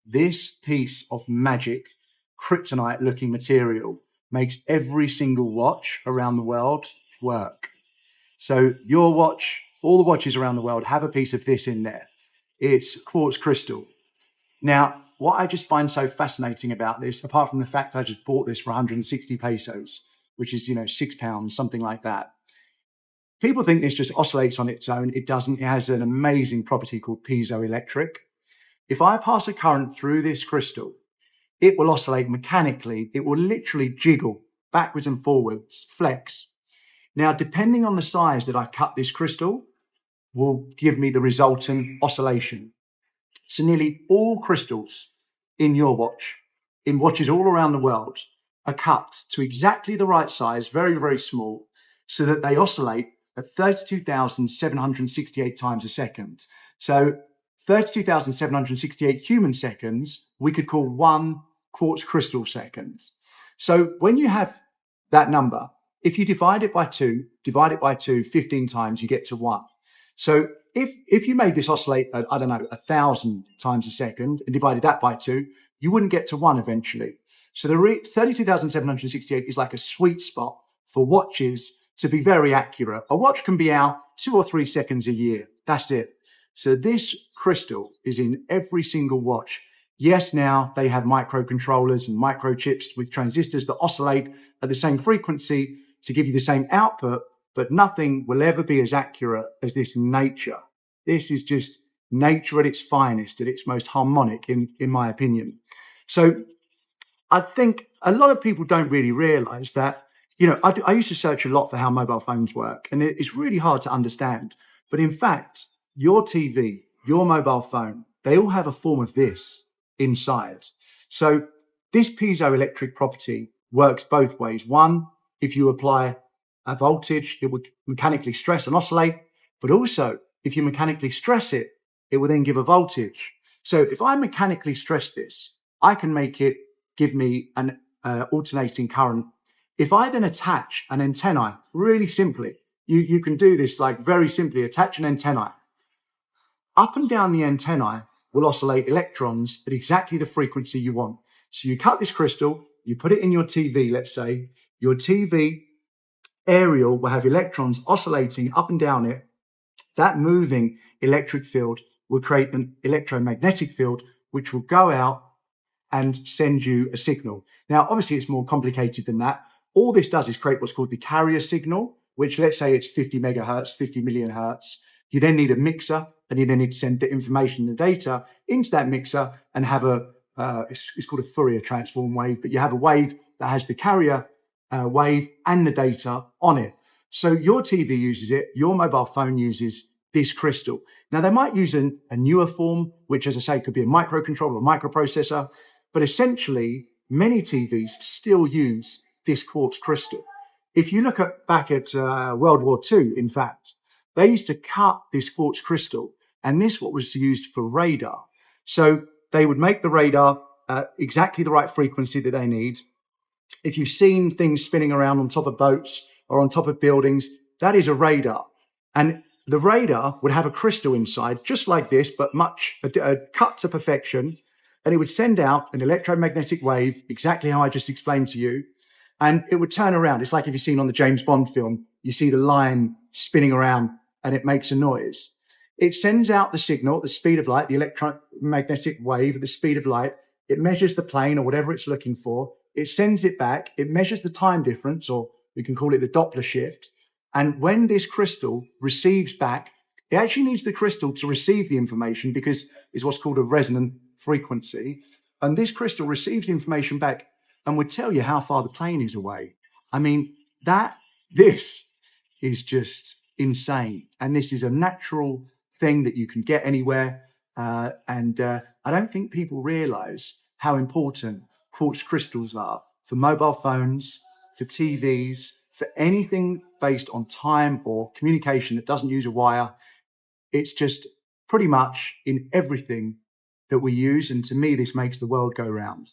this piece of magic kryptonite looking material makes every single watch around the world work. So your watch, all the watches around the world have a piece of this in there. It's quartz crystal. Now, what I just find so fascinating about this, apart from the fact I just bought this for 160 pesos, which is, £6, something like that. People think this just oscillates on its own. It doesn't. It has an amazing property called piezoelectric. If I pass a current through this crystal, it will oscillate mechanically. It will literally jiggle backwards and forwards, flex. Now, depending on the size that I cut this crystal, will give me the resultant oscillation. So nearly all crystals in your watch, in watches all around the world, are cut to exactly the right size, very, very small, so that they oscillate at 32,768 times a second. So 32,768 human seconds, we could call one quartz crystal second. So when you have that number, if you divide it by 2, 15 times, you get to 1. So if you made this oscillate at, 1,000 times a second and divided that by 2, you wouldn't get to 1 eventually. So the 32,768 is like a sweet spot for watches to be very accurate. A watch can be out 2 or 3 seconds a year. That's it. So this crystal is in every single watch. Yes, now they have microcontrollers and microchips with transistors that oscillate at the same frequency to give you the same output, but nothing will ever be as accurate as this in nature. This is just nature at its finest, at its most harmonic, in my opinion. So I think a lot of people don't really realize that, I used to search a lot for how mobile phones work, and it's really hard to understand. But in fact, your TV, your mobile phone, they all have a form of this inside. So this piezoelectric property works both ways. One, if you apply a voltage, it would mechanically stress and oscillate. But also, if you mechanically stress it, it will then give a voltage. So if I mechanically stress this, I can make it give me an alternating current. If I then attach an antenna, really simply, you can do this like very simply, attach an antenna. Up and down the antenna will oscillate electrons at exactly the frequency you want. So you cut this crystal, you put it in your TV, let's say. Your TV aerial will have electrons oscillating up and down it. That moving electric field will create an electromagnetic field, which will go out and send you a signal. Now, obviously, it's more complicated than that. All this does is create what's called the carrier signal, which let's say it's 50 megahertz, 50 million hertz. You then need a mixer, and you then need to send the information, the data into that mixer and have it's called a Fourier transform wave, but you have a wave that has the carrier wave and the data on it. So your TV uses it, your mobile phone uses this crystal. Now, they might use a newer form, which, as I say, could be a microcontroller or microprocessor, but essentially, many TVs still use this quartz crystal. If you look back at World War II, in fact, they used to cut this quartz crystal, and this what was used for radar. So they would make the radar exactly the right frequency that they need. If you've seen things spinning around on top of boats or on top of buildings, that is a radar. And the radar would have a crystal inside, just like this, but cut to perfection. And it would send out an electromagnetic wave, exactly how I just explained to you. And it would turn around. It's like if you've seen on the James Bond film, you see the line spinning around and it makes a noise. It sends out the signal at the speed of light, the electromagnetic wave at the speed of light. It measures the plane or whatever it's looking for. It sends it back. It measures the time difference, or we can call it the Doppler shift. And when this crystal receives back, it actually needs the crystal to receive the information because it's what's called a resonant frequency. And this crystal receives the information back and would tell you how far the plane is away. I mean, this is just insane. And this is a natural thing that you can get anywhere. And I don't think people realize how important quartz crystals are for mobile phones, for TVs, for anything based on time or communication that doesn't use a wire. It's just pretty much in everything that we use. And to me, this makes the world go round.